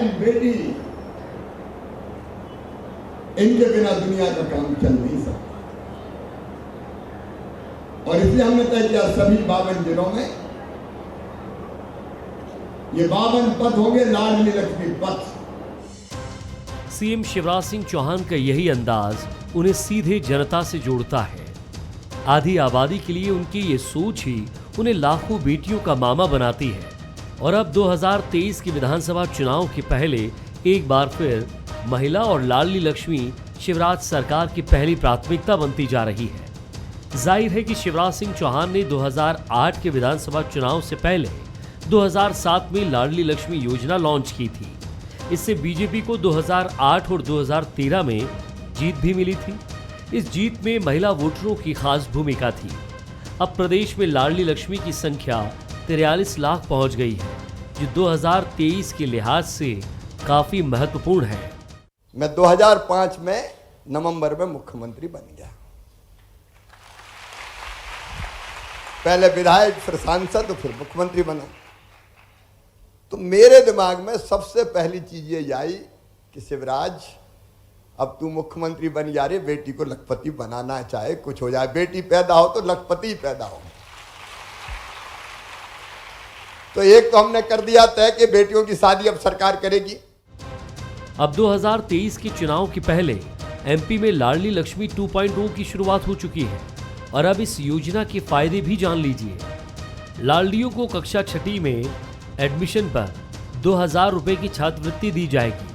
बहन बेटी, इनके बिना दुनिया का काम चल नहीं सकता। और इसलिए हमने तय किया सभी 52 जिलों में ये 52 पथ होंगे लाडली लक्ष्मी पथ। सीएम शिवराज सिंह चौहान का यही अंदाज उन्हें सीधे जनता से जोड़ता है। आधी आबादी के लिए उनकी ये सोच ही उन्हें लाखों बेटियों का मामा बनाती है। और अब 2023 के विधानसभा चुनाव के पहले एक बार फिर महिला और लाडली लक्ष्मी शिवराज सरकार की पहली प्राथमिकता बनती जा रही है। जाहिर है कि शिवराज सिंह चौहान ने 2008 के विधानसभा चुनाव से पहले 2007 में लाडली लक्ष्मी योजना लॉन्च की थी। इससे बीजेपी को 2008 और 2013 में जीत भी मिली थी। इस जीत में महिला वोटरों की खास भूमिका थी। अब प्रदेश में लाडली लक्ष्मी की संख्या 43 लाख पहुंच गई है, जो 2023 के लिहाज से काफी महत्वपूर्ण है। मैं 2005 में नवंबर में मुख्यमंत्री बन गया। पहले विधायक, फिर सांसद, फिर मुख्यमंत्री बना। तो मेरे दिमाग में सबसे पहली चीज ये आई कि शिवराज, अब तू मुख्यमंत्री बन जा रही, बेटी को लखपति बनाना, चाहे कुछ हो जाए, बेटी पैदा हो तो लखपति पैदा हो। तो एक तो हमने कर दिया तय कि बेटियों की शादी अब सरकार करेगी। अब 2023 के चुनाव के पहले एमपी में लाडली लक्ष्मी 2.0 की शुरुआत हो चुकी है। और अब इस योजना के फायदे भी जान लीजिए। लाडलियों को कक्षा 6 में एडमिशन पर 2000 रुपए की छात्रवृत्ति दी जाएगी।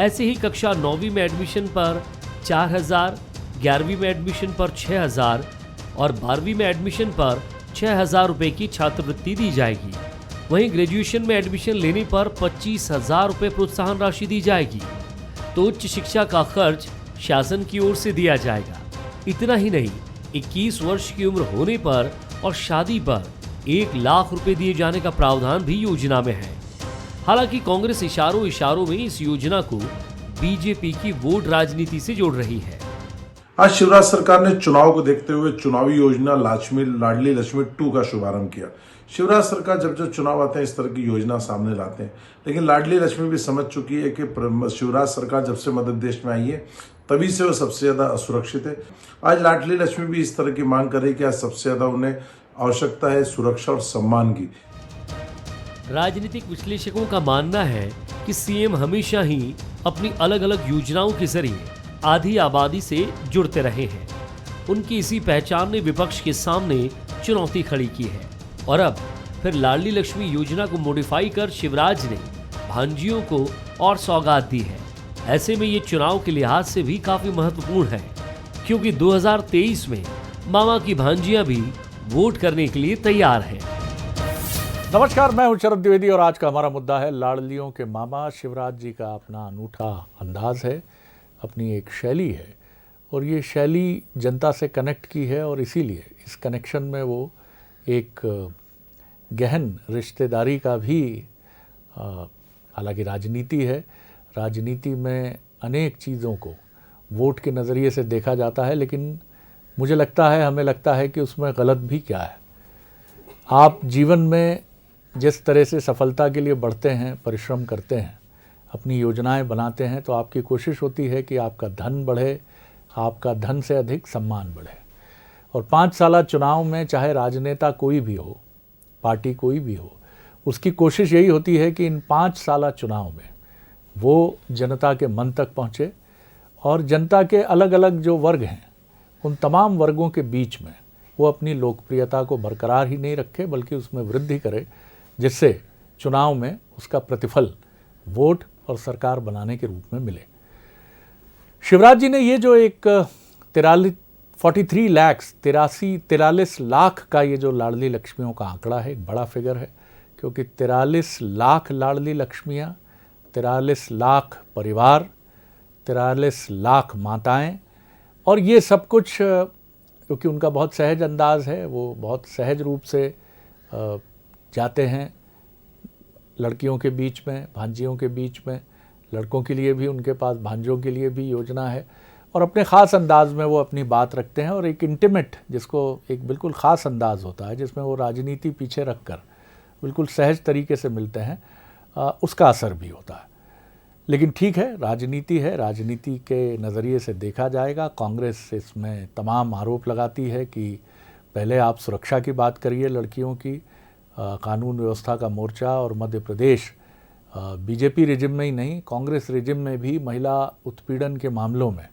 ऐसे ही कक्षा 9वीं में एडमिशन पर 4000, 11वीं में एडमिशन पर 6000 और 12वीं में एडमिशन पर 6000 रुपए की छात्रवृत्ति दी जाएगी। वहीं ग्रेजुएशन में एडमिशन लेने पर 25,000 रुपए प्रोत्साहन राशि दी जाएगी। तो उच्च शिक्षा का खर्च शासन की ओर से दिया जाएगा। इतना ही नहीं, 21 वर्ष की उम्र होने पर और शादी पर 1 लाख रुपए दिए जाने का प्रावधान भी योजना में है। हालांकि कांग्रेस इशारों में इस योजना को बीजेपी की वोट राजनीति से जोड़ रही है। आज शिवराज सरकार ने चुनाव को देखते हुए चुनावी योजना लाडली लक्ष्मी 2 का शुभारंभ किया। शिवराज सरकार जब जब चुनाव आते हैं इस तरह की योजना सामने लाते हैं, लेकिन लाडली लक्ष्मी भी समझ चुकी है कि शिवराज सरकार जब से मध्य प्रदेश में आई है तभी से वो सबसे ज्यादा असुरक्षित है। आज लाडली लक्ष्मी भी इस तरह की मांग कर रही है कि आज सबसे ज्यादा उन्हें आवश्यकता है सुरक्षा और सम्मान की। राजनीतिक विश्लेषकों का मानना है कि सीएम हमेशा ही अपनी अलग अलग योजनाओं के जरिए आधी आबादी से जुड़ते रहे हैं। उनकी इसी पहचान ने विपक्ष के सामने चुनौती खड़ी की है। और अब फिर लाडली लक्ष्मी योजना को मॉडिफाई कर शिवराज ने भांजियों को और सौगात दी है। ऐसे में ये चुनाव के लिहाज से भी काफी महत्वपूर्ण है, क्योंकि 2023 में मामा की भांजियां भी वोट करने के लिए तैयार हैं। नमस्कार, मैं हूं शरद द्विवेदी और आज का हमारा मुद्दा है लाडलियों के मामा। शिवराज जी का अपना अनूठा अंदाज है, अपनी एक शैली है और ये शैली जनता से कनेक्ट की है और इसीलिए इस कनेक्शन में वो एक गहन रिश्तेदारी का भी हालांकि राजनीति है, राजनीति में अनेक चीज़ों को वोट के नज़रिए से देखा जाता है, लेकिन मुझे लगता है, हमें लगता है कि उसमें गलत भी क्या है। आप जीवन में जिस तरह से सफलता के लिए बढ़ते हैं, परिश्रम करते हैं, अपनी योजनाएं बनाते हैं, तो आपकी कोशिश होती है कि आपका धन बढ़े, आपका धन से अधिक सम्मान बढ़े। और 5 साला चुनाव में चाहे राजनेता कोई भी हो, पार्टी कोई भी हो, उसकी कोशिश यही होती है कि इन 5 साला चुनाव में वो जनता के मन तक पहुँचे और जनता के अलग अलग जो वर्ग हैं उन तमाम वर्गों के बीच में वो अपनी लोकप्रियता को बरकरार ही नहीं रखे बल्कि उसमें वृद्धि करे, जिससे चुनाव में उसका प्रतिफल वोट और सरकार बनाने के रूप में मिले। शिवराज जी ने ये जो एक 43 लाख का ये जो लाडली लक्ष्मियों का आंकड़ा है, एक बड़ा फिगर है, क्योंकि 43 लाख लाडली लक्ष्मियाँ, 43 लाख परिवार, 43 लाख माताएं, और ये सब कुछ क्योंकि उनका बहुत सहज अंदाज है, वो बहुत सहज रूप से जाते हैं लड़कियों के बीच में, भांजियों के बीच में, लड़कों के लिए भी उनके पास भांजों के लिए भी योजना है और अपने ख़ास अंदाज में वो अपनी बात रखते हैं और एक इंटीमेट, जिसको एक बिल्कुल ख़ास अंदाज होता है जिसमें वो राजनीति पीछे रखकर बिल्कुल सहज तरीके से मिलते हैं, उसका असर भी होता है। लेकिन ठीक है, राजनीति है, राजनीति के नज़रिए से देखा जाएगा। कांग्रेस इसमें तमाम आरोप लगाती है कि पहले आप सुरक्षा की बात करिए, लड़कियों की, कानून व्यवस्था का मोर्चा, और मध्य प्रदेश बीजेपी रिजिम में ही नहीं, कांग्रेस रिजिम में भी महिला उत्पीड़न के मामलों में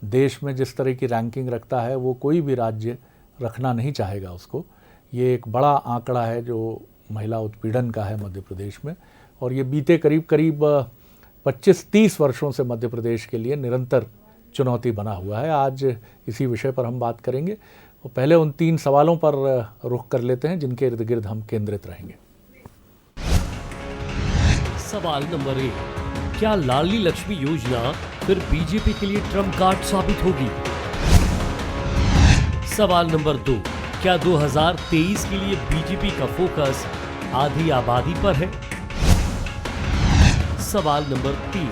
देश में जिस तरह की रैंकिंग रखता है वो कोई भी राज्य रखना नहीं चाहेगा उसको। ये एक बड़ा आंकड़ा है जो महिला उत्पीड़न का है मध्य प्रदेश में, और ये बीते करीब 25-30 वर्षों से मध्य प्रदेश के लिए निरंतर चुनौती बना हुआ है। आज इसी विषय पर हम बात करेंगे। तो पहले उन 3 सवालों पर रुख कर लेते हैं जिनके इर्द गिर्द हम केंद्रित रहेंगे। सवाल नंबर 1, क्या लाडली लक्ष्मी योजना फिर बीजेपी के लिए ट्रम्प कार्ड साबित होगी? सवाल नंबर 2, क्या 2023 के लिए बीजेपी का फोकस आधी आबादी पर है? सवाल नंबर 3,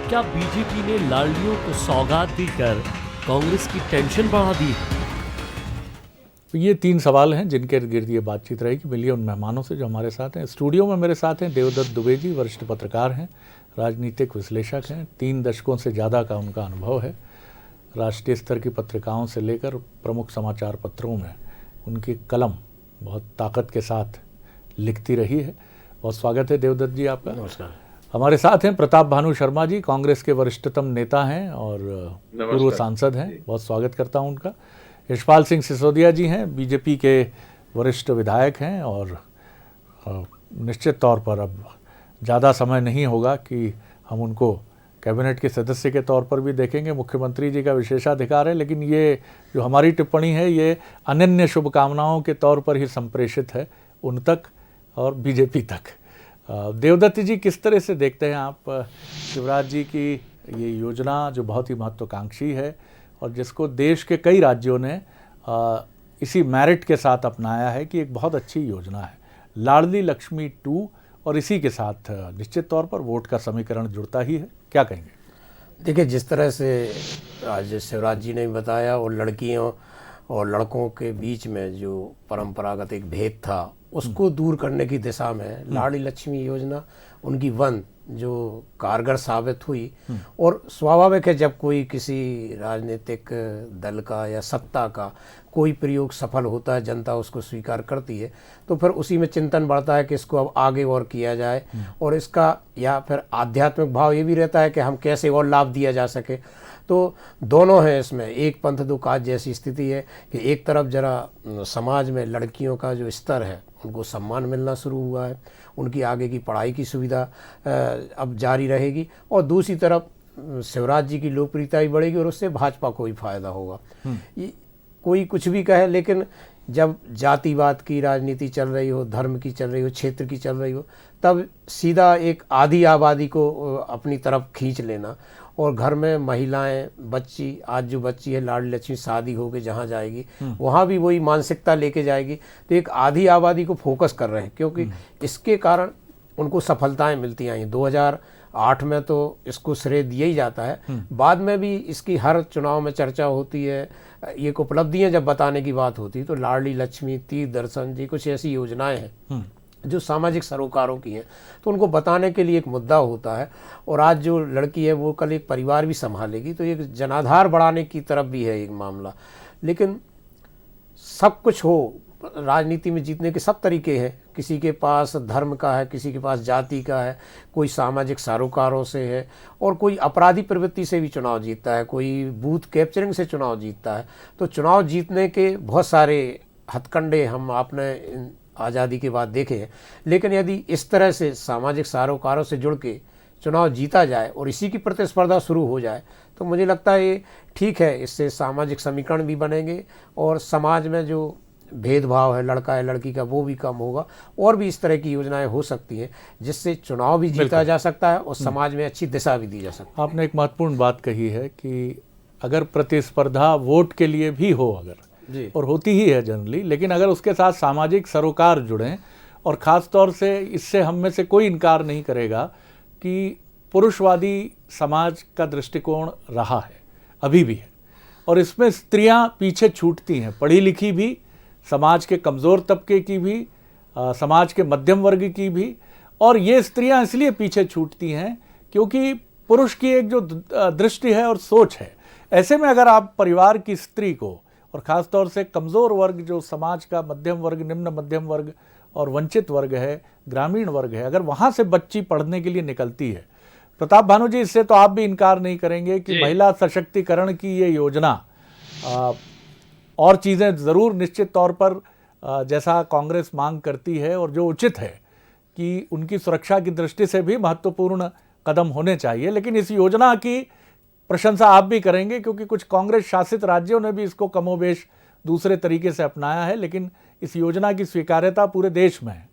क्या बीजेपी ने लाडलियों को सौगात देकर कांग्रेस की टेंशन बढ़ा दी है? तो ये 3 सवाल हैं जिनके इर्द गिर्द ये बातचीत रहेगी। मिलिए उन मेहमानों से जो हमारे साथ हैं। स्टूडियो में मेरे साथ हैं देवदत्त दुबे जी, वरिष्ठ पत्रकार हैं, राजनीतिक विश्लेषक हैं, 3 दशकों से ज़्यादा का उनका अनुभव है। राष्ट्रीय स्तर की पत्रिकाओं से लेकर प्रमुख समाचार पत्रों में उनकी कलम बहुत ताकत के साथ लिखती रही है। बहुत स्वागत है देवदत्त जी आपका। नमस्कार। हमारे साथ हैं प्रताप भानु शर्मा जी, कांग्रेस के वरिष्ठतम नेता हैं और पूर्व सांसद हैं। बहुत स्वागत करता हूं उनका। यशपाल सिंह सिसोदिया जी हैं, बीजेपी के वरिष्ठ विधायक हैं और निश्चित तौर पर अब ज़्यादा समय नहीं होगा कि हम उनको कैबिनेट के सदस्य के तौर पर भी देखेंगे। मुख्यमंत्री जी का विशेषाधिकार है, लेकिन ये जो हमारी टिप्पणी है ये अनन्य शुभकामनाओं के तौर पर ही संप्रेषित है उन तक और बीजेपी तक। देवदत्त जी, किस तरह से देखते हैं आप शिवराज जी की ये योजना जो बहुत ही महत्वाकांक्षी है और जिसको देश के कई राज्यों ने इसी मेरिट के साथ अपनाया है कि एक बहुत अच्छी योजना है, लाडली लक्ष्मी 2, और इसी के साथ निश्चित तौर पर वोट का समीकरण जुड़ता ही है, क्या कहेंगे? देखिए, जिस तरह से आज शिवराज जी ने बताया और लड़कियों और लड़कों के बीच में जो परंपरागत एक भेद था उसको दूर करने की दिशा में लाडली लक्ष्मी योजना उनकी जो कारगर साबित हुई। और स्वाभाविक है, जब कोई किसी राजनीतिक दल का या सत्ता का कोई प्रयोग सफल होता है, जनता उसको स्वीकार करती है, तो फिर उसी में चिंतन बढ़ता है कि इसको अब आगे और किया जाए, और इसका या फिर आध्यात्मिक भाव ये भी रहता है कि हम कैसे और लाभ दिया जा सके। तो दोनों हैं इसमें, एक पंथ दो काज जैसी स्थिति है कि एक तरफ जरा समाज में लड़कियों का जो स्तर है उनको सम्मान मिलना शुरू हुआ है, उनकी आगे की पढ़ाई की सुविधा अब जारी रहेगी, और दूसरी तरफ शिवराज जी की लोकप्रियता भी बढ़ेगी और उससे भाजपा को भी फायदा होगा। कोई कुछ भी कहे, लेकिन जब जातिवाद की राजनीति चल रही हो, धर्म की चल रही हो, क्षेत्र की चल रही हो, तब सीधा एक आधी आबादी को अपनी तरफ खींच लेना, और घर में महिलाएं, बच्ची, आज जो बच्ची है लाडली लक्ष्मी, शादी होकर जहाँ जाएगी वहाँ भी वही मानसिकता लेके जाएगी। तो एक आधी आबादी को फोकस कर रहे हैं, क्योंकि इसके कारण उनको सफलताएं मिलती आई। 2008 में तो इसको श्रेय दिया ही जाता है, बाद में भी इसकी हर चुनाव में चर्चा होती है, ये उपलब्धियां जब बताने की बात होती है तो लाडली लक्ष्मी, तीर्थ दर्शन जी, कुछ ऐसी योजनाएं हैं जो सामाजिक सरोकारों की हैं, तो उनको बताने के लिए एक मुद्दा होता है। और आज जो लड़की है वो कल एक परिवार भी संभालेगी, तो एक जनाधार बढ़ाने की तरफ भी है एक मामला। लेकिन सब कुछ हो, राजनीति में जीतने के सब तरीके हैं, किसी के पास धर्म का है, किसी के पास जाति का है, कोई सामाजिक सरोकारों से है, और कोई अपराधी प्रवृत्ति से भी चुनाव जीतता है, कोई बूथ कैप्चरिंग से चुनाव जीतता है। तो चुनाव जीतने के बहुत सारे हथकंडे हम आपने आज़ादी के बाद देखे हैं, लेकिन यदि इस तरह से सामाजिक सरोकारों से जुड़ के चुनाव जीता जाए और इसी की प्रतिस्पर्धा शुरू हो जाए तो मुझे लगता है ये ठीक है। इससे सामाजिक समीकरण भी बनेंगे और समाज में जो भेदभाव है लड़का है लड़की का वो भी कम होगा, और भी इस तरह की योजनाएं हो सकती हैं जिससे चुनाव भी जीता जा सकता है और समाज में अच्छी दिशा भी दी जा सकती है। आपने एक महत्वपूर्ण बात कही है कि अगर प्रतिस्पर्धा वोट के लिए भी हो, अगर जी, और होती ही है जनरली, लेकिन अगर उसके साथ सामाजिक सरोकार जुड़ें, और ख़ास तौर से इससे हम में से कोई इनकार नहीं करेगा कि पुरुषवादी समाज का दृष्टिकोण रहा है, अभी भी है, और इसमें स्त्रियां पीछे छूटती हैं, पढ़ी लिखी भी, समाज के कमज़ोर तबके की भी, समाज के मध्यम वर्ग की भी। और ये स्त्रियां इसलिए पीछे छूटती हैं क्योंकि पुरुष की एक जो दृष्टि है और सोच है। ऐसे में अगर आप परिवार की स्त्री को, और ख़ासतौर से कमज़ोर वर्ग जो समाज का मध्यम वर्ग, निम्न मध्यम वर्ग और वंचित वर्ग है, ग्रामीण वर्ग है, अगर वहाँ से बच्ची पढ़ने के लिए निकलती है, प्रताप भानु जी, इससे तो आप भी इनकार नहीं करेंगे कि महिला सशक्तिकरण की ये योजना और चीज़ें ज़रूर निश्चित तौर पर जैसा कांग्रेस मांग करती है और जो उचित है कि उनकी सुरक्षा की दृष्टि से भी महत्वपूर्ण कदम होने चाहिए, लेकिन इस योजना की प्रशंसा आप भी करेंगे क्योंकि कुछ कांग्रेस शासित राज्यों ने भी इसको कमोबेश दूसरे तरीके से अपनाया है, लेकिन इस योजना की स्वीकार्यता पूरे देश में है।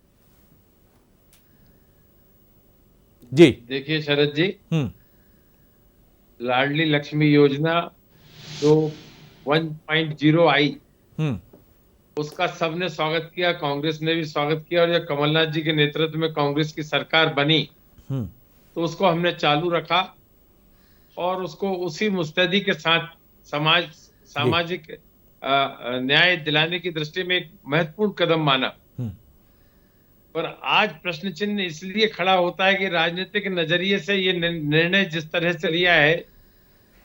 जी देखिए शरद जी, लाडली लक्ष्मी योजना जो 1.0 आई, उसका सबने स्वागत किया, कांग्रेस ने भी स्वागत किया, और जब कमलनाथ जी के नेतृत्व में कांग्रेस की सरकार बनी तो उसको हमने चालू रखा और उसको उसी मुस्तैदी के साथ सामाजिक न्याय दिलाने की दृष्टि में एक महत्वपूर्ण कदम माना। पर आज प्रश्न चिन्ह इसलिए खड़ा होता है कि राजनीतिक नजरिए से ये निर्णय जिस तरह से लिया है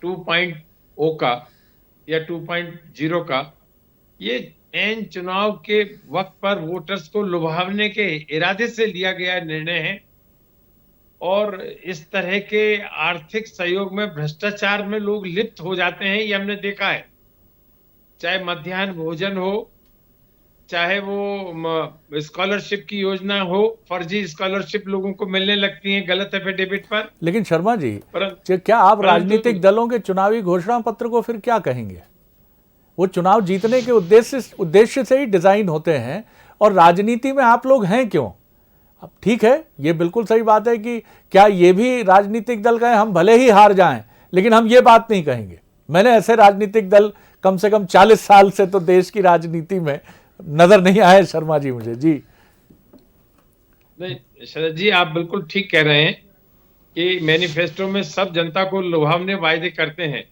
2.0 का या 2.0 का, ये एन चुनाव के वक्त पर वोटर्स को लुभावने के इरादे से लिया गया निर्णय है, और इस तरह के आर्थिक सहयोग में भ्रष्टाचार में लोग लिप्त हो जाते हैं, ये हमने देखा है। चाहे मध्याह्न भोजन हो, चाहे वो स्कॉलरशिप की योजना हो, फर्जी स्कॉलरशिप लोगों को मिलने लगती हैं गलत एफिडेविट पर। लेकिन शर्मा जी, क्या आप राजनीतिक दलों के चुनावी घोषणा पत्र को फिर क्या कहेंगे? वो चुनाव जीतने के उद्देश्य से ही डिजाइन होते हैं, और राजनीति में आप लोग हैं क्यों? अब ठीक है, ये बिल्कुल सही बात है कि क्या ये भी राजनीतिक दल कहें हम भले ही हार जाएं, लेकिन हम ये बात नहीं कहेंगे। मैंने ऐसे राजनीतिक दल कम से कम 40 साल से तो देश की राजनीति में नजर नहीं आए शर्मा जी मुझे। जी नहीं शरद जी, आप बिल्कुल ठीक कह रहे हैं कि मैनिफेस्टो में सब जनता को लुभावने वायदे करते हैं,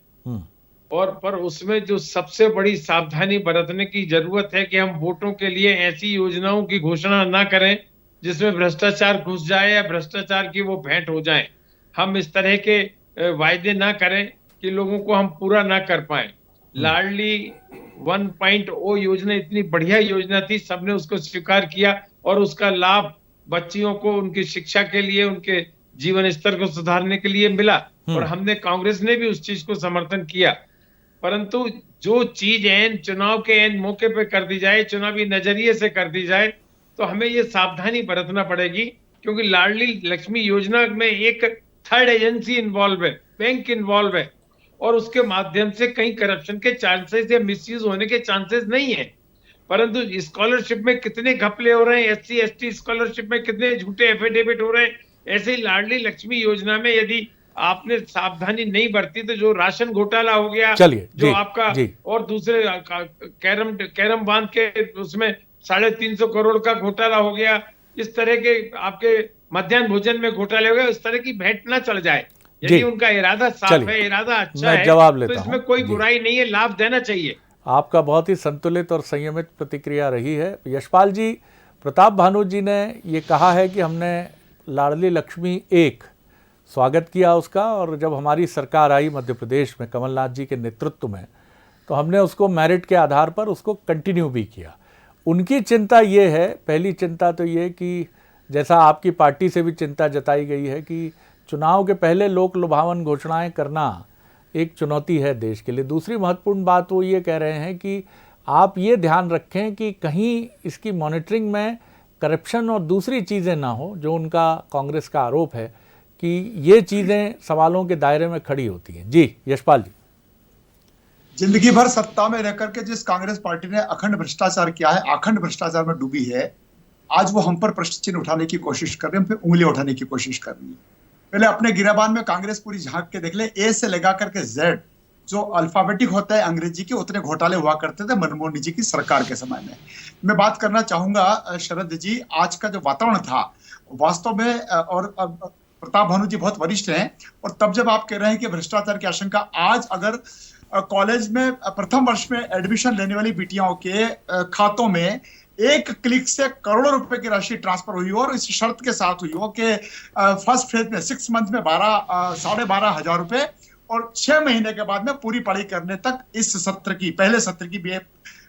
और पर उसमें जो सबसे बड़ी सावधानी बरतने की जरूरत है कि हम वोटों के लिए ऐसी योजनाओं की घोषणा ना करें जिसमें भ्रष्टाचार घुस जाए या भ्रष्टाचार की वो भेंट हो जाए। हम इस तरह के वायदे ना करें कि लोगों को हम पूरा ना कर पाए। लाडली 1.0 योजना इतनी बढ़िया योजना थी, सबने उसको स्वीकार किया और उसका लाभ बच्चियों को उनकी शिक्षा के लिए, उनके जीवन स्तर को सुधारने के लिए मिला, और हमने, कांग्रेस ने भी उस चीज को समर्थन किया। परंतु जो चीज एन चुनाव के एन मौके पे कर दी जाए, चुनावी नजरिए से कर दी जाए, तो हमें ये सावधानी बरतना पड़ेगी, क्योंकि लाडली लक्ष्मी योजना में एक थर्ड एजेंसी इन्वॉल्व है, बैंक इन्वॉल्व है, और उसके माध्यम से कहीं करप्शन के चांसेस या मिसयूज होने के चांसेस नहीं है। परंतु स्कॉलरशिप में कितने घपले हो रहे हैं, SC ST स्कॉलरशिप में कितने झूठे एफिडेविट हो रहे हैं। ऐसे ही लाडली लक्ष्मी योजना में यदि आपने सावधानी नहीं बरती तो जो राशन घोटाला हो गया, जो आपका और दूसरे कैरम बांध के उसमें 350 करोड़ का घोटाला हो गया, इस तरह के आपके मध्याह्न भोजन में घोटाले हो गए, उस तरह की भेंट ना चल जाए। यदि उनका इरादा साफ है, इरादा अच्छा है, तो इसमें कोई बुराई नहीं है, लाभ देना चाहिए। आपका बहुत ही संतुलित और संयमित प्रतिक्रिया रही है। यशपाल जी, प्रताप भानु जी ने ये कहा है कि हमने लाडली लक्ष्मी 1 स्वागत किया उसका, और जब हमारी सरकार आई मध्य प्रदेश में कमलनाथ जी के नेतृत्व में, तो हमने उसको मेरिट के आधार पर उसको कंटिन्यू भी किया। उनकी चिंता ये है, पहली चिंता तो ये कि जैसा आपकी पार्टी से भी चिंता जताई गई है कि चुनाव के पहले लोक लुभावन घोषणाएं करना एक चुनौती है देश के लिए। दूसरी महत्वपूर्ण बात वो ये कह रहे हैं कि आप ये ध्यान रखें कि कहीं इसकी मॉनिटरिंग में करप्शन और दूसरी चीज़ें ना हो, जो उनका कांग्रेस का आरोप है कि ये चीज़ें सवालों के दायरे में खड़ी होती हैं। जी यशपाल जी। जिंदगी भर सत्ता में रहकर के जिस कांग्रेस पार्टी ने अखंड भ्रष्टाचार किया है, अखंड भ्रष्टाचार में डूबी है, आज वो हम पर प्रश्न चिन्ह उठाने की कोशिश कर रहे हैं, हम पे उंगली उठाने की कोशिश कर रही है। पहले अपने गिराबान में कांग्रेस पूरी झांक के देख ले, ए से लगा करके जेड जो अल्फाबेटिक होता है अंग्रेजी के, उतने घोटाले हुआ करते थे मनमोहन जी की सरकार के समय में। मैं बात करना चाहूंगा शरद जी, आज का जो वातावरण था वास्तव में, और प्रताप भानु जी बहुत वरिष्ठ हैं, और तब जब आप कह रहे हैं कि भ्रष्टाचार की आशंका, आज अगर कॉलेज में प्रथम वर्ष में एडमिशन लेने वाली बेटियों के खातों में एक क्लिक से करोड़ों रुपए की राशि ट्रांसफर हुई हो और इस शर्त के साथ हुई हो कि फर्स्ट फेज में 6 मंथ में 12,500 रुपए और 6 महीने के बाद में पूरी पढ़ाई करने तक इस सत्र की पहले सत्र की बीए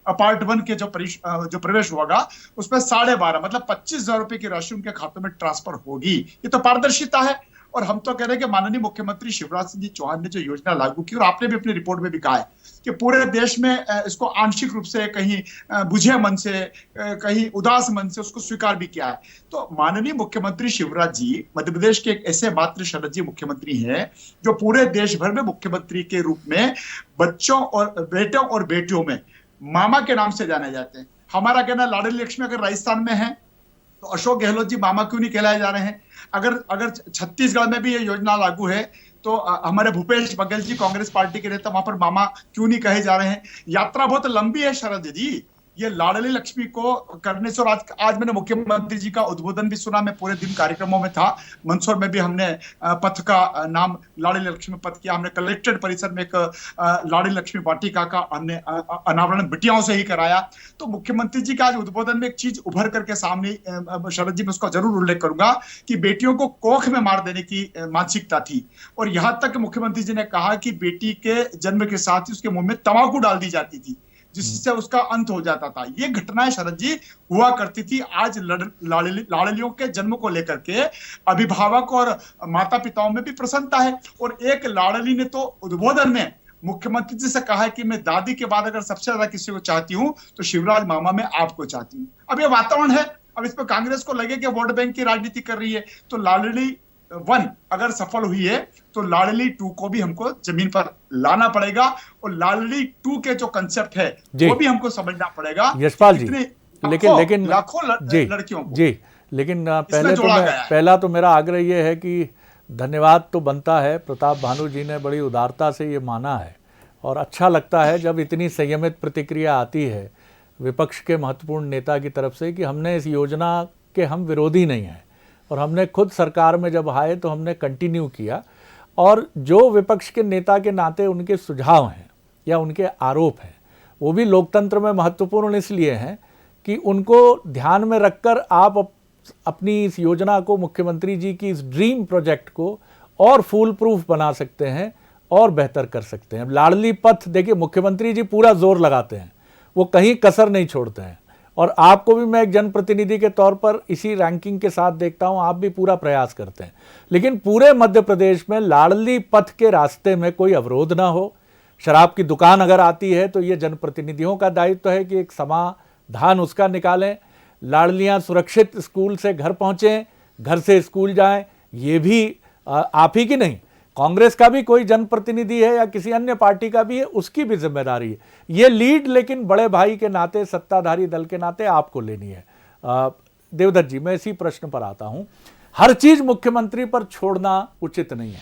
पार्ट 1 के जो प्रवेश होगा उसमें 12.5 मतलब 25,000 रुपए की राशि उनके खातों में ट्रांसफर होगी। ये तो पारदर्शिता है। और हम तो कह रहे हैं कि माननीय मुख्यमंत्री शिवराज सिंह जी चौहान ने जो योजना लागू की और आपने भी अपनी रिपोर्ट में भी कहा है कि पूरे देश में इसको आंशिक रूप से कहीं बुझे मन से कहीं उदास मन से उसको स्वीकार भी किया है। तो माननीय मुख्यमंत्री शिवराज जी मध्य प्रदेश के एक ऐसे मात्र शरद जी मुख्यमंत्री हैं जो पूरे देश भर में मुख्यमंत्री के रूप में बच्चों और बेटों और बेटियों में मामा के नाम से जाने जाते हैं। हमारा कहना लाडली लक्ष्मी अगर राजस्थान में है तो अशोक गहलोत जी मामा क्यों नहीं कहलाए जा रहे हैं? अगर छत्तीसगढ़ में भी ये योजना लागू है तो हमारे भूपेश बघेल जी कांग्रेस पार्टी के नेता वहां पर मामा क्यों नहीं कहे जा रहे हैं? यात्रा बहुत लंबी है शरद जी। ये लाडली लक्ष्मी को करने से, और आज मैंने मुख्यमंत्री जी का उद्बोधन भी सुना, मैं पूरे दिन कार्यक्रमों में था। मंदसौर में भी हमने पथ का नाम लाडली लक्ष्मी पथ किया। हमने कलेक्ट्रेट परिसर में एक लाडली लक्ष्मी वाटिका का हमने अनावरण बिटियाओं से ही कराया। तो मुख्यमंत्री जी का आज उद्बोधन में एक चीज उभर करके सामने, शरद जी मैं उसका जरूर उल्लेख करूंगा कि बेटियों को कोख में मार देने की मानसिकता थी। और यहां तक मुख्यमंत्री जी ने कहा कि बेटी के जन्म के साथ ही उसके मुंह में तंबाकू डाल दी जाती थी जिससे उसका अंत हो जाता था। ये घटनाएं शरद जी हुआ करती थी। आज लाडलियों के जन्म को लेकर के अभिभावक और माता पिताओं में भी प्रसन्नता है। और एक लाडली ने तो उद्बोधन में मुख्यमंत्री जी से कहा है कि मैं दादी के बाद अगर सबसे ज्यादा किसी को चाहती हूं तो शिवराज मामा मैं आपको चाहती हूं। अब ये वातावरण है। अब इस पर कांग्रेस को लगे कि वोट बैंक की राजनीति कर रही है तो लाडली 1 अगर सफल हुई है तो लाडली 2 को भी हमको जमीन पर लाना पड़ेगा। और लाडली 2 के जो कंसेप्ट है वो भी हमको समझना पड़ेगा। यशपाल जी, लेकिन लाखों लड़कियों को जी, लेकिन पहला तो मेरा आग्रह ये है कि धन्यवाद तो बनता है, प्रताप भानु जी ने बड़ी उदारता से ये माना है और अच्छा लगता है जब इतनी संयमित प्रतिक्रिया आती है विपक्ष के महत्वपूर्ण नेता की तरफ से कि हमने इस योजना के हम विरोधी नहीं हैं और हमने खुद सरकार में जब आए तो हमने कंटिन्यू किया। और जो विपक्ष के नेता के नाते उनके सुझाव हैं या उनके आरोप हैं वो भी लोकतंत्र में महत्वपूर्ण इसलिए हैं कि उनको ध्यान में रखकर आप अपनी इस योजना को, मुख्यमंत्री जी की इस ड्रीम प्रोजेक्ट को और फूल प्रूफ बना सकते हैं और बेहतर कर सकते हैं। लाडली पथ देखिए, मुख्यमंत्री जी पूरा जोर लगाते हैं, वो कहीं कसर नहीं छोड़ते हैं। और आपको भी मैं एक जनप्रतिनिधि के तौर पर इसी रैंकिंग के साथ देखता हूं, आप भी पूरा प्रयास करते हैं। लेकिन पूरे मध्य प्रदेश में लाडली पथ के रास्ते में कोई अवरोध ना हो। शराब की दुकान अगर आती है तो ये जनप्रतिनिधियों का दायित्व है कि एक समाधान उसका निकालें। लाडलियां सुरक्षित स्कूल से घर पहुंचें, घर से स्कूल जाएं, ये भी आप ही की नहीं, कांग्रेस का भी कोई जनप्रतिनिधि है या किसी अन्य पार्टी का भी है, उसकी भी जिम्मेदारी है। ये लीड लेकिन बड़े भाई के नाते, सत्ताधारी दल के नाते आपको लेनी है। देवदत्त जी, मैं इसी प्रश्न पर आता हूं। हर चीज मुख्यमंत्री पर छोड़ना उचित नहीं है।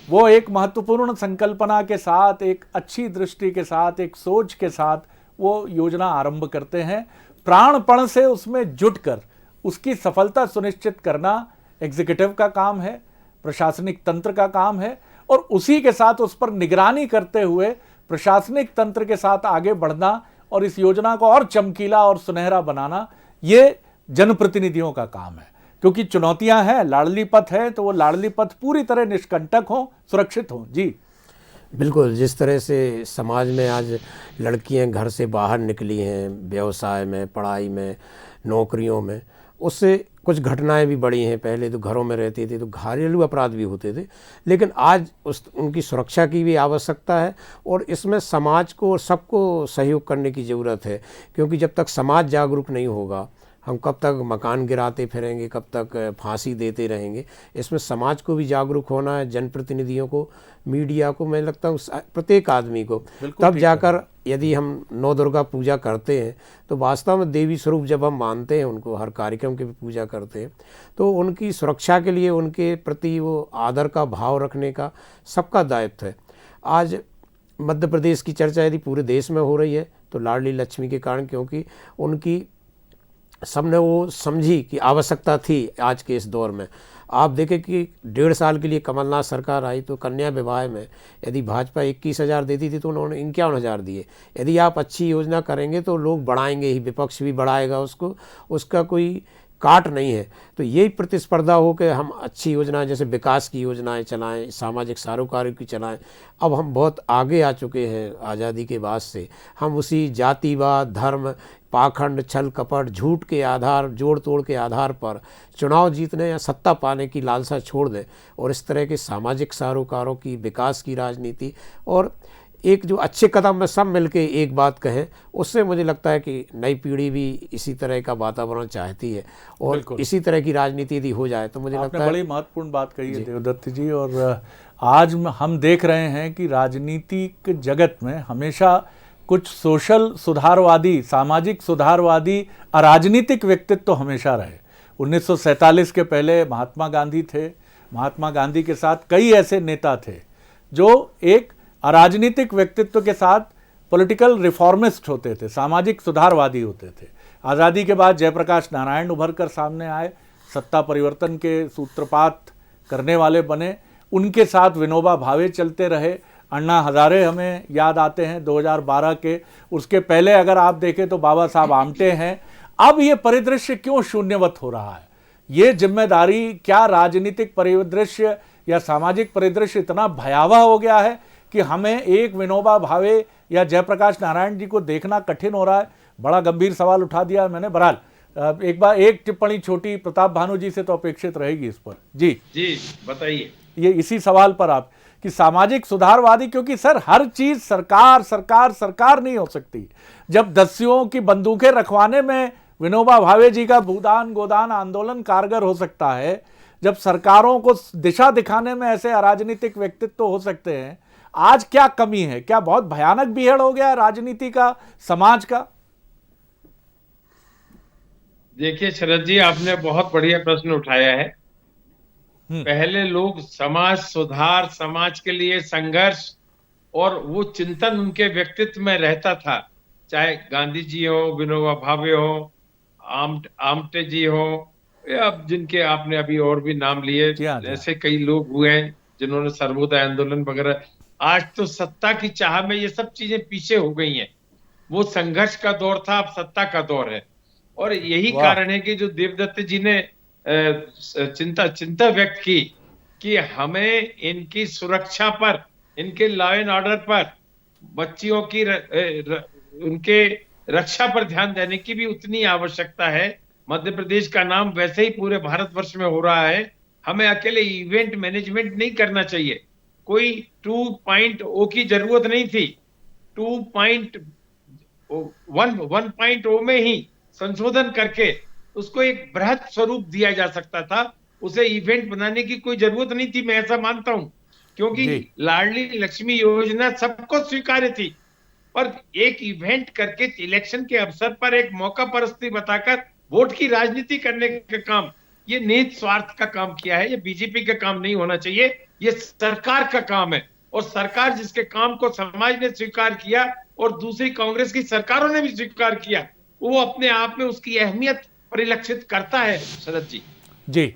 वो एक महत्वपूर्ण संकल्पना के साथ, एक अच्छी दृष्टि के साथ, एक सोच के साथ वो योजना आरंभ करते हैं। प्राणपण से उसमें जुटकर उसकी सफलता सुनिश्चित करना एग्जीक्यूटिव का काम है, प्रशासनिक तंत्र का काम है और उसी के साथ उस पर निगरानी करते हुए प्रशासनिक तंत्र के साथ आगे बढ़ना और इस योजना को और चमकीला और सुनहरा बनाना, ये जनप्रतिनिधियों का काम है। क्योंकि चुनौतियां हैं, लाडली पथ है तो वो लाडली पथ पूरी तरह निष्कंटक हो, सुरक्षित हो। जी बिल्कुल, जिस तरह से समाज में आज लड़कियां घर से बाहर निकली हैं, व्यवसाय में, पढ़ाई में, नौकरियों में, उससे कुछ घटनाएं भी बढ़ी हैं। पहले तो घरों में रहती थी तो घरेलू अपराध भी होते थे, लेकिन आज उनकी सुरक्षा की भी आवश्यकता है और इसमें समाज को, सबको सहयोग करने की ज़रूरत है। क्योंकि जब तक समाज जागरूक नहीं होगा, हम कब तक मकान गिराते फिरेंगे, कब तक फांसी देते रहेंगे। इसमें समाज को भी जागरूक होना है, जनप्रतिनिधियों को, मीडिया को, मैं लगता हूँ प्रत्येक आदमी को। तब जाकर यदि हम नौ दुर्गा पूजा करते हैं तो वास्तव में देवी स्वरूप जब हम मानते हैं उनको, हर कार्यक्रम की भी पूजा करते हैं, तो उनकी सुरक्षा के लिए उनके प्रति वो आदर का भाव रखने का सबका दायित्व है। आज मध्य प्रदेश की चर्चा यदि पूरे देश में हो रही है तो लाडली लक्ष्मी के कारण, क्योंकि उनकी सबने वो समझी कि आवश्यकता थी आज के इस दौर में। आप देखें कि 1.5 साल के लिए कमलनाथ सरकार आई तो कन्या विवाह में यदि भाजपा 21,000 देती थी तो उन्होंने 51,000 दिए। यदि आप अच्छी योजना करेंगे तो लोग बढ़ाएंगे ही, विपक्ष भी बढ़ाएगा उसको, उसका कोई काट नहीं है। तो यही प्रतिस्पर्धा हो कि हम अच्छी योजनाएं जैसे विकास की योजनाएं चलाएं, सामाजिक सरोकारों की चलाएं। अब हम बहुत आगे आ चुके हैं आज़ादी के बाद से। हम उसी जातिवाद, धर्म, पाखंड, छल कपट, झूठ के आधार, जोड़ तोड़ के आधार पर चुनाव जीतने या सत्ता पाने की लालसा छोड़ दें और इस तरह के सामाजिक सरोकारों की, विकास की राजनीति और एक जो अच्छे कदम में सब मिलके एक बात कहें, उससे मुझे लगता है कि नई पीढ़ी भी इसी तरह का वातावरण चाहती है और इसी तरह की राजनीति यदि हो जाए तो मुझे लगता है। बड़ी महत्वपूर्ण बात कही है देवदत्त जी। और आज हम देख रहे हैं कि राजनीतिक जगत में हमेशा कुछ सोशल सुधारवादी, सामाजिक सुधारवादी अराजनीतिक व्यक्तित्व तो हमेशा रहे। 1947 के पहले महात्मा गांधी थे। महात्मा गांधी के साथ कई ऐसे नेता थे जो एक अराजनीतिक व्यक्तित्व के साथ पॉलिटिकल रिफॉर्मिस्ट होते थे, सामाजिक सुधारवादी होते थे। आज़ादी के बाद जयप्रकाश नारायण उभर कर सामने आए, सत्ता परिवर्तन के सूत्रपात करने वाले बने। उनके साथ विनोबा भावे चलते रहे। अन्ना हजारे हमें याद आते हैं 2012 के। उसके पहले अगर आप देखें तो बाबा साहब आमटे हैं। अब ये परिदृश्य क्यों शून्यवत हो रहा है? ये जिम्मेदारी, क्या राजनीतिक परिदृश्य या सामाजिक परिदृश्य इतना भयावह हो गया है कि हमें एक विनोबा भावे या जयप्रकाश नारायण जी को देखना कठिन हो रहा है? बड़ा गंभीर सवाल उठा दिया मैंने। बहरहाल एक बार एक टिप्पणी छोटी प्रताप भानु जी से तो अपेक्षित रहेगी इस पर। जी बताइए। ये इसी सवाल पर आप कि सामाजिक सुधारवादी, क्योंकि सर हर चीज सरकार सरकार सरकार नहीं हो सकती। जब दस्युओं की बंदूकें रखवाने में विनोबा भावे जी का भूदान गोदान आंदोलन कारगर हो सकता है, जब सरकारों को दिशा दिखाने में ऐसे अराजनीतिक व्यक्तित्व हो सकते हैं, आज क्या कमी है? क्या बहुत भयानक बिहेड़ हो गया है राजनीति का, समाज का? देखिए शरद जी, आपने बहुत बढ़िया प्रश्न उठाया है। पहले लोग समाज सुधार, समाज के लिए संघर्ष और वो चिंतन उनके व्यक्तित्व में रहता था, चाहे गांधी जी हो, विनोबा भावे हो, आमटे जी हो, या जिनके आपने अभी और भी नाम लिए, ऐसे कई लोग हुए हैं जिन्होंने सर्वोदय आंदोलन वगैरह। आज तो सत्ता की चाह में ये सब चीजें पीछे हो गई हैं। वो संघर्ष का दौर था, अब सत्ता का दौर है। और यही कारण है कि जो देवदत्त जी ने चिंता व्यक्त की कि हमें इनकी सुरक्षा पर, इनके लॉ एंड ऑर्डर पर, बच्चियों की उनके रक्षा पर ध्यान देने की भी उतनी आवश्यकता है। मध्य प्रदेश का नाम वैसे ही पूरे भारतवर्ष में हो रहा है। हमें अकेले इवेंट मैनेजमेंट नहीं करना चाहिए। कोई 2.0 की जरूरत नहीं थी। 1.0 में ही संशोधन करके उसको एक बृहद स्वरूप दिया जा सकता था। उसे इवेंट बनाने की कोई जरूरत नहीं थी, मैं ऐसा मानता हूं, क्योंकि लाडली लक्ष्मी योजना सबको स्वीकार्य थी। पर एक इवेंट करके इलेक्शन के अवसर पर एक मौका परस्ती बताकर वोट की राजनीति करने का काम, ये निहित स्वार्थ का काम किया है। ये बीजेपी का काम नहीं होना चाहिए, ये सरकार का काम है। और सरकार जिसके काम को समाज ने स्वीकार किया और दूसरी कांग्रेस की सरकारों ने भी स्वीकार किया, वो अपने आप में उसकी अहमियत परिलक्षित करता है। शरद जी।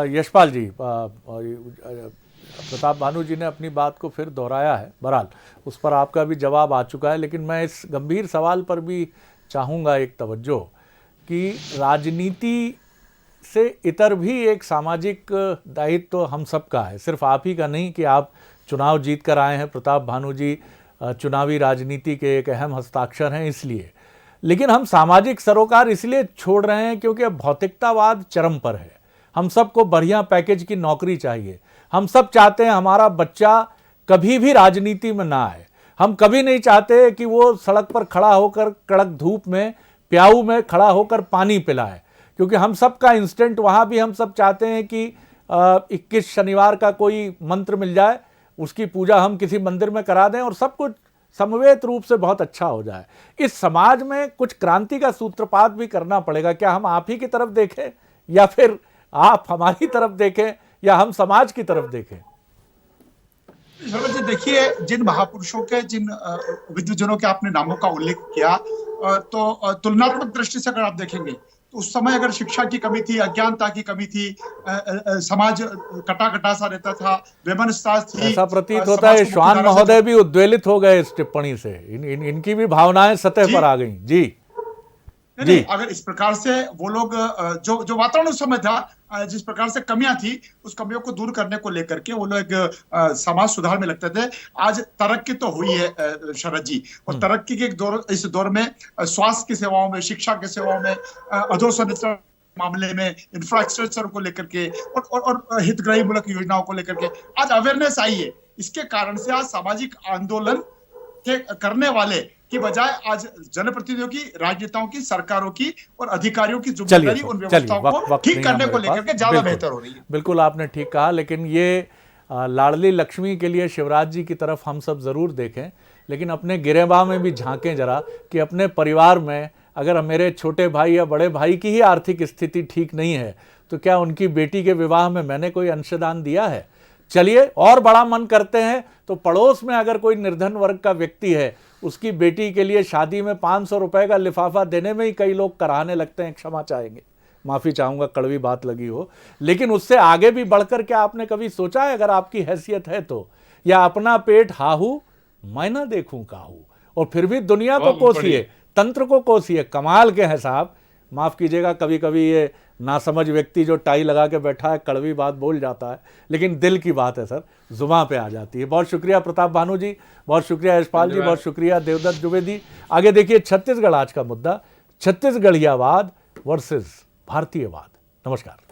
यशपाल जी, प्रताप भानु जी ने अपनी बात को फिर दोहराया है। बहरहाल उस पर आपका भी जवाब आ चुका है, लेकिन मैं इस गंभीर सवाल पर भी चाहूँगा एक तवज्जो कि राजनीति से इतर भी एक सामाजिक दायित्व तो हम सब का है, सिर्फ आप ही का नहीं कि आप चुनाव जीत कर आए हैं। प्रताप भानु जी चुनावी राजनीति के एक अहम हस्ताक्षर हैं इसलिए, लेकिन हम सामाजिक सरोकार इसलिए छोड़ रहे हैं क्योंकि अब भौतिकतावाद चरम पर है। हम सबको बढ़िया पैकेज की नौकरी चाहिए। हम सब चाहते हैं हमारा बच्चा कभी भी राजनीति में ना आए। हम कभी नहीं चाहते कि वो सड़क पर खड़ा होकर कड़क धूप में प्याऊ में खड़ा होकर पानी पिलाए, क्योंकि हम सब का इंस्टेंट वहाँ भी हम सब चाहते हैं कि 21 शनिवार का कोई मंत्र मिल जाए, उसकी पूजा हम किसी मंदिर में करा दें और सब कुछ समवेत रूप से बहुत अच्छा हो जाए। इस समाज में कुछ क्रांति का सूत्रपात भी करना पड़ेगा। क्या हम आप ही की तरफ देखें या फिर आप हमारी तरफ देखें या हम समाज की तरफ देखें? जी देखिए, जिन महापुरुषों के, जिन विद्वजनों के आपने नामों का उल्लेख किया, तो तुलनात्मक दृष्टि से अगर आप देखेंगे तो उस समय अगर शिक्षा की कमी थी, अज्ञानता की कमी थी, समाज कटा सा रहता था, वैमनस्यता थी, ऐसा प्रतीत होता समाज है को श्वान मुख्यधारा से महोदय भी उद्वेलित हो गए इस टिप्पणी से। इनकी भी भावनाएं सतह जी। पर आ गई। जी नहीं, अगर इस प्रकार से वो लोग जो वातावरण उस समय था, जिस प्रकार से कमियां थी, उस कमियों को दूर करने को लेकर के वो लोग समाज सुधार में लगते थे। आज तरक्की तो हुई है शरद जी, और तरक्की के इस दौर में स्वास्थ्य की सेवाओं में, शिक्षा की सेवाओं में, अधोसंरचना मामले में, इंफ्रास्ट्रक्चर को लेकर के और हितग्राही मूलक योजनाओं को लेकर के आज अवेयरनेस आई है। इसके कारण से आज सामाजिक आंदोलन के करने वाले की बजाय आज जनप्रतिनिधियों की, राजनेताओं की, सरकारों की और अधिकारियों की जिम्मेदारी उन व्यवस्थाओं को ठीक करने को लेकर के ज्यादा बेहतर हो रही है। बिल्कुल आपने ठीक कहा, लेकिन ये लाडली लक्ष्मी के लिए शिवराज जी की तरफ हम सब जरूर देखें, लेकिन अपने गिरेबां में भी झांकें जरा कि अपने परिवार में अगर मेरे छोटे भाई या बड़े भाई की ही आर्थिक स्थिति ठीक नहीं है तो क्या उनकी बेटी के विवाह में मैंने कोई अंशदान दिया है? चलिए और बड़ा मन करते हैं तो पड़ोस में अगर कोई निर्धन वर्ग का व्यक्ति है, उसकी बेटी के लिए शादी में 500 रुपए का लिफाफा देने में ही कई लोग कराहने लगते हैं। क्षमा चाहेंगे, माफ़ी चाहूँगा, कड़वी बात लगी हो, लेकिन उससे आगे भी बढ़कर क्या आपने कभी सोचा है, अगर आपकी हैसियत है तो, या अपना पेट हाहू मैं ना देखूं काहू, और फिर भी दुनिया को कोसिए, तंत्र को कोसिए। कमाल के हैं साहब। माफ़ कीजिएगा, कभी कभी ये नासमझ व्यक्ति जो टाई लगा के बैठा है कड़वी बात बोल जाता है, लेकिन दिल की बात है सर, जुबान पे आ जाती है। बहुत शुक्रिया प्रताप भानु जी, बहुत शुक्रिया यशपाल जी, बहुत शुक्रिया देवदत्त द्विवेदी। आगे देखिए छत्तीसगढ़ आज का मुद्दा, छत्तीसगढ़ियावाद वर्सेस भारतीयवाद। नमस्कार।